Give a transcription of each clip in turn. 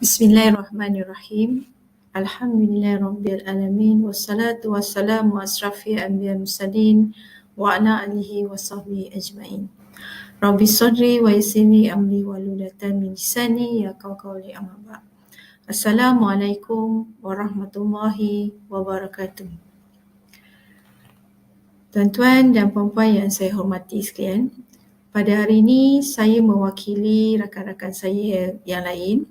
Bismillahirrahmanirrahim. Alhamdulillahirrabbilalamin. Wassalatu wassalamu asrafil anbiya mursalin wa ala alihi wa sahbihi ajma'in. Rabbi sadri wa yassirli amri wahlul min lisani yafqahu qawli amma ba'd. Assalamualaikum warahmatullahi wabarakatuh. Tuan-tuan dan puan-puan yang saya hormati sekalian, pada hari ini saya mewakili rakan-rakan saya yang lain.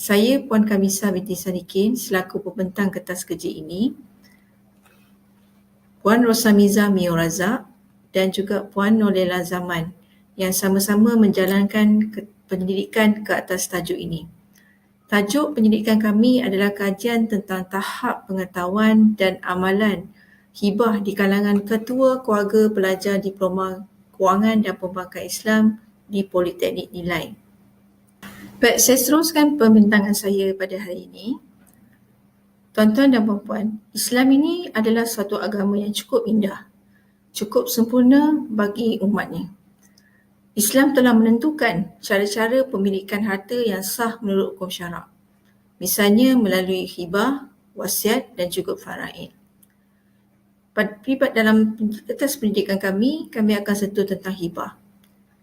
Saya Puan Kamisa binti Sadikin selaku pembentang kertas kerja ini, Puan Rosamiza Mio Razak dan juga Puan Nolela Zaman yang sama-sama menjalankan pendidikan ke atas tajuk ini. Tajuk pendidikan kami adalah kajian tentang tahap pengetahuan dan amalan hibah di kalangan ketua keluarga pelajar diploma Kewangan dan Perbankan Islam di Politeknik Nilai. Baik, saya teruskan pembintangan saya pada hari ini. Tuan-tuan dan puan-puan, Islam ini adalah satu agama yang cukup indah, cukup sempurna bagi umatnya. Islam telah menentukan cara-cara pemilikan harta yang sah menurut hukum syarak. Misalnya melalui hibah, wasiat dan juga faraid. Dalam kertas pendidikan kami akan sentuh tentang hibah.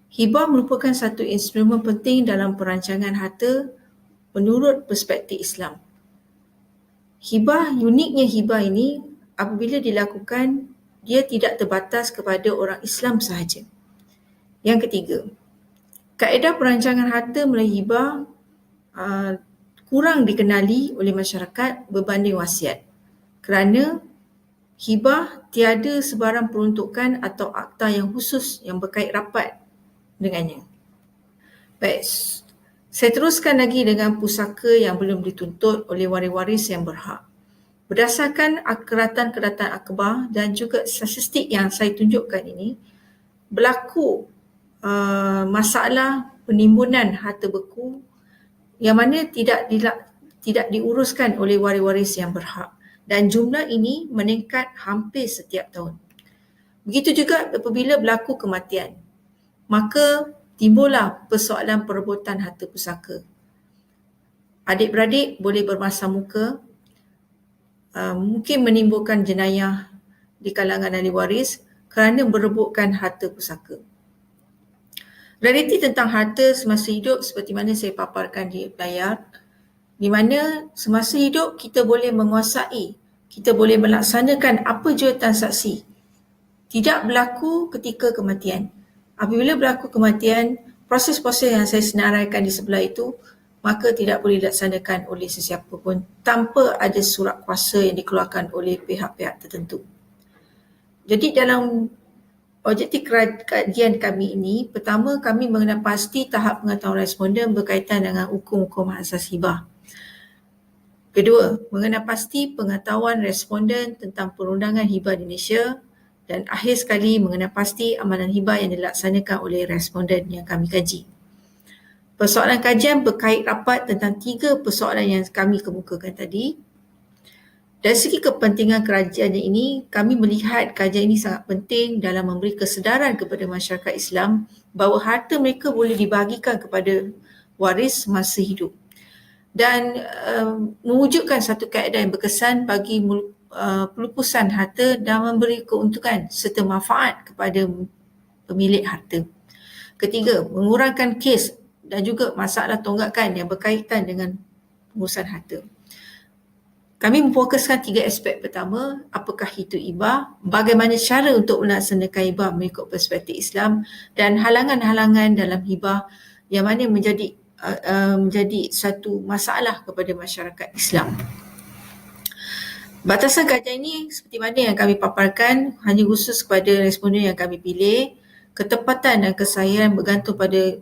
Hibah merupakan satu instrumen penting dalam perancangan harta menurut perspektif Islam. Uniknya hibah ini apabila dilakukan, dia tidak terbatas kepada orang Islam sahaja. Yang ketiga, kaedah perancangan harta melalui hibah kurang dikenali oleh masyarakat berbanding wasiat, kerana hibah tiada sebarang peruntukan atau akta yang khusus yang berkait rapat dengannya. Baik, saya teruskan lagi dengan pusaka yang belum dituntut oleh waris-waris yang berhak. Berdasarkan keratan-keratan akhbar dan juga statistik yang saya tunjukkan ini, berlaku masalah penimbunan harta beku yang mana tidak diuruskan oleh waris-waris yang berhak, dan jumlah ini meningkat hampir setiap tahun. Begitu juga apabila berlaku kematian, maka timbullah persoalan perebutan harta pusaka. Adik-beradik boleh bermasam muka, mungkin menimbulkan jenayah di kalangan ahli waris kerana berebutkan harta pusaka. Realiti tentang harta semasa hidup seperti mana saya paparkan di layar, di mana semasa hidup kita boleh menguasai, kita boleh melaksanakan apa jua transaksi. Tidak berlaku ketika kematian. Apabila berlaku kematian, proses-proses yang saya senaraikan di sebelah itu, maka tidak boleh dilaksanakan oleh sesiapa pun tanpa ada surat kuasa yang dikeluarkan oleh pihak-pihak tertentu. Jadi dalam objektif kajian kami ini, pertama kami mengenal pasti tahap pengetahuan responden berkaitan dengan hukum-hukum asas hibah. Kedua, mengenal pasti pengetahuan responden tentang perundangan hibah di Malaysia. Dan akhir sekali, mengenal pasti amalan hibah yang dilaksanakan oleh responden yang kami kaji. Persoalan kajian berkait rapat tentang 3 persoalan yang kami kemukakan tadi. Dari segi kepentingan kajian ini, kami melihat kajian ini sangat penting dalam memberi kesedaran kepada masyarakat Islam bahawa harta mereka boleh dibahagikan kepada waris semasa hidup. Dan mewujudkan satu kaedah yang berkesan bagi pelupusan harta dan memberi keuntungan serta manfaat kepada pemilik harta. Ketiga, mengurangkan kes dan juga masalah tonggakan yang berkaitan dengan pengurusan harta. Kami memfokuskan 3 aspek. Pertama, apakah itu hibah, bagaimana cara untuk melaksanakan hibah mengikut perspektif Islam, dan halangan-halangan dalam hibah yang mana menjadi satu masalah kepada masyarakat Islam. Batasan kajian ini seperti mana yang kami paparkan hanya khusus kepada responden yang kami pilih. Ketepatan dan kesahihan bergantung pada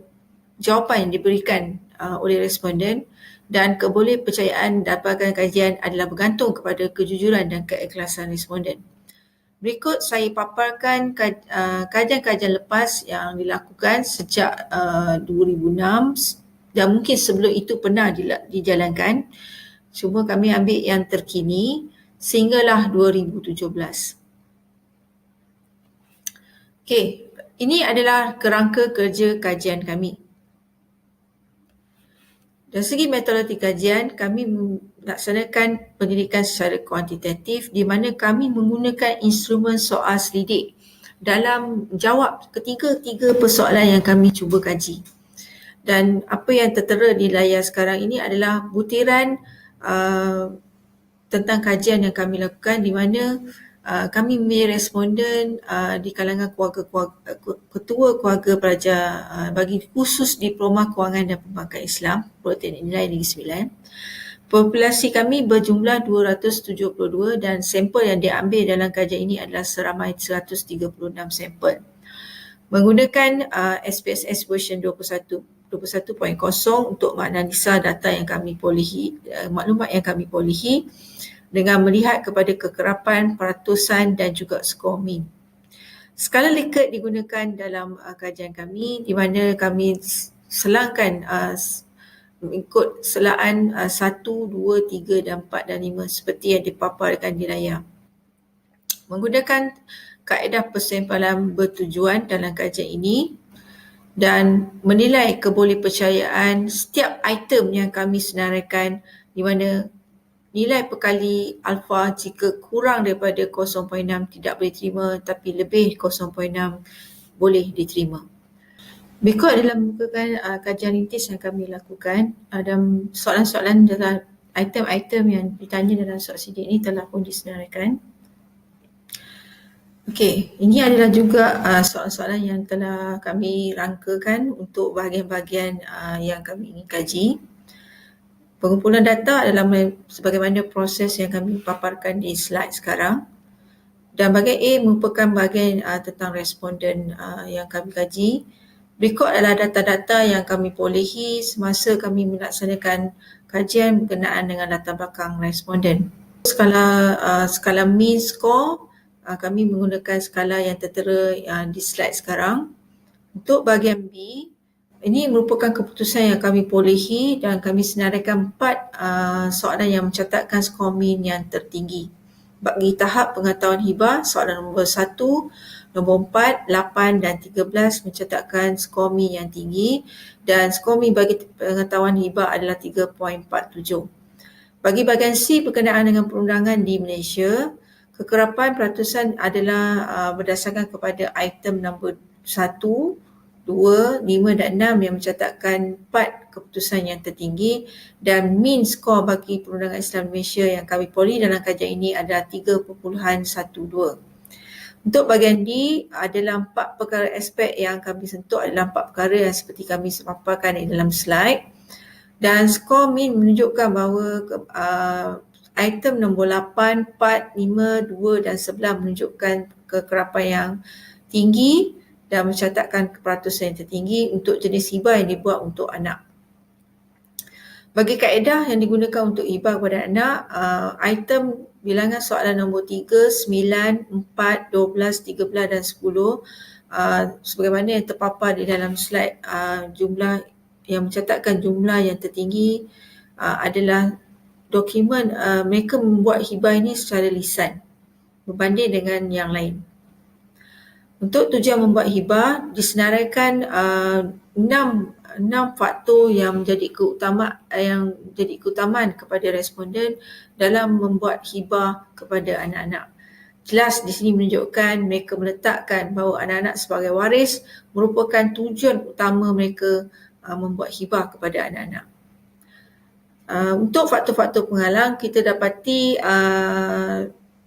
jawapan yang diberikan oleh responden, dan kebolehpercayaan dapatkan kajian adalah bergantung kepada kejujuran dan keikhlasan responden. Berikut saya paparkan kajian-kajian lepas yang dilakukan sejak 2006 dan mungkin sebelum itu pernah dijalankan. Cuma kami ambil yang terkini sehinggalah 2017. Okey, ini adalah kerangka kerja kajian kami. Dari segi metodologi kajian, kami melaksanakan pendidikan secara kuantitatif di mana kami menggunakan instrumen soal selidik dalam jawab ketiga persoalan yang kami cuba kaji. Dan apa yang tertera di layar sekarang ini adalah butiran tentang kajian yang kami lakukan di mana kami memilih responden di kalangan ketua keluarga pelajar bagi khusus Diploma Kewangan dan Perbankan Islam Politeknik Nilai Negeri Sembilan. Populasi kami berjumlah 272 dan sampel yang diambil dalam kajian ini adalah seramai 136 sampel. Menggunakan SPSS version 21.0 untuk menganalisa data yang kami perolehi, maklumat yang kami perolehi dengan melihat kepada kekerapan, peratusan dan juga skor min. Skala Likert digunakan dalam kajian kami di mana kami selangkan mengikut selaan 1, 2, 3 dan 4 dan 5 seperti yang dipaparkan di layar. Menggunakan kaedah persampalan bertujuan dalam kajian ini dan menilai kebolehpercayaan setiap item yang kami senaraikan di mana nilai perkali alfa jika kurang daripada 0.6 tidak boleh terima tapi lebih 0.6 boleh diterima. Berikut adalah merupakan kajian rintis yang kami lakukan dan soalan-soalan dalam item-item yang ditanya dalam soal sidik ini telah pun disenaraikan. Okey, ini adalah juga soalan-soalan yang telah kami rangkakan untuk bahagian-bahagian yang kami ingin kaji. Pengumpulan data adalah sebagaimana proses yang kami paparkan di slide sekarang. Dan bahagian A merupakan bahagian tentang responden yang kami kaji. Berikut adalah data-data yang kami perolehi semasa kami melaksanakan kajian berkenaan dengan latar belakang responden. Skala mean score, kami menggunakan skala yang tertera di slide sekarang. Untuk bahagian B, ini merupakan keputusan yang kami perolehi dan kami senaraikan 4 soalan yang mencatatkan skor min yang tertinggi. Bagi tahap pengetahuan hibah, soalan nombor 1, nombor 4, 8 dan 13 mencatatkan skor min yang tinggi dan skor min bagi pengetahuan hibah adalah 3.47. Bagi bahagian C berkenaan dengan perundangan di Malaysia, kekerapan peratusan adalah berdasarkan kepada item nombor 1, 2, 5 dan 6 yang mencatatkan 4 keputusan yang tertinggi dan mean skor bagi perundangan Islam Malaysia yang kami perolehi dalam kajian ini adalah 3.12. Untuk bahagian D adalah 4 perkara aspek yang kami sentuh adalah 4 perkara yang seperti kami paparkan di dalam slide dan skor mean menunjukkan bahawa item nombor 8, 4, 5, 2 dan 11 menunjukkan kekerapan yang tinggi dan mencatatkan keperatusan yang tertinggi untuk jenis hibah yang dibuat untuk anak. Bagi kaedah yang digunakan untuk hibah kepada anak, item bilangan soalan nombor 3, 9, 4, 12, 13 dan 10 sebagaimana yang terpapar di dalam slide, jumlah yang mencatatkan jumlah yang tertinggi adalah dokumen mereka membuat hibah ini secara lisan berbanding dengan yang lain. Untuk tujuan membuat hibah, disenaraikan 6 faktor yang menjadi keutamaan kepada responden dalam membuat hibah kepada anak-anak. Jelas di sini menunjukkan mereka meletakkan bahawa anak-anak sebagai waris merupakan tujuan utama mereka membuat hibah kepada anak-anak. Untuk faktor-faktor penghalang, kita dapati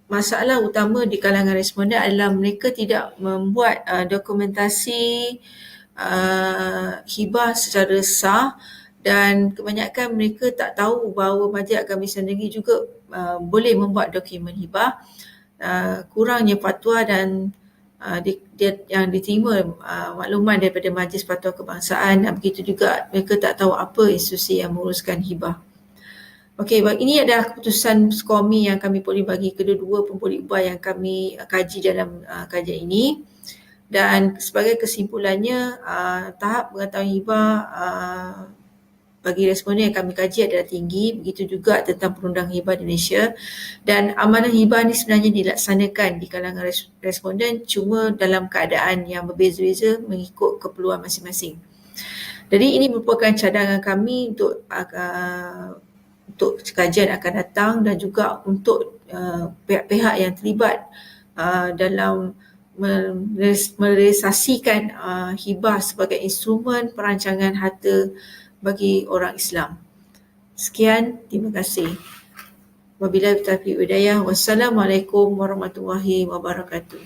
masalah utama di kalangan responden adalah mereka tidak membuat dokumentasi hibah secara sah dan kebanyakan mereka tak tahu bahawa Majlis Agama Islam Negeri juga boleh membuat dokumen hibah. Kurangnya fatwa dan yang diterima makluman daripada Majlis Fatwa Kebangsaan dan begitu juga mereka tak tahu apa institusi yang menguruskan hibah. Okey, ini adalah keputusan skor min yang kami perolehi bagi kedua-dua pembuli hibah yang kami kaji dalam kajian ini. Dan sebagai kesimpulannya, tahap pengetahuan hibah bagi responden yang kami kaji adalah tinggi, begitu juga tentang perundangan hibah di Malaysia. Dan amanah hibah ni sebenarnya dilaksanakan di kalangan responden cuma dalam keadaan yang berbeza-beza mengikut keperluan masing-masing. Jadi ini merupakan cadangan kami untuk kajian akan datang dan juga untuk pihak-pihak yang terlibat dalam merealisasikan hibah sebagai instrumen perancangan harta bagi orang Islam. Sekian, terima kasih. Wabillahi taufiq wal hidayah. Wassalamualaikum warahmatullahi wabarakatuh.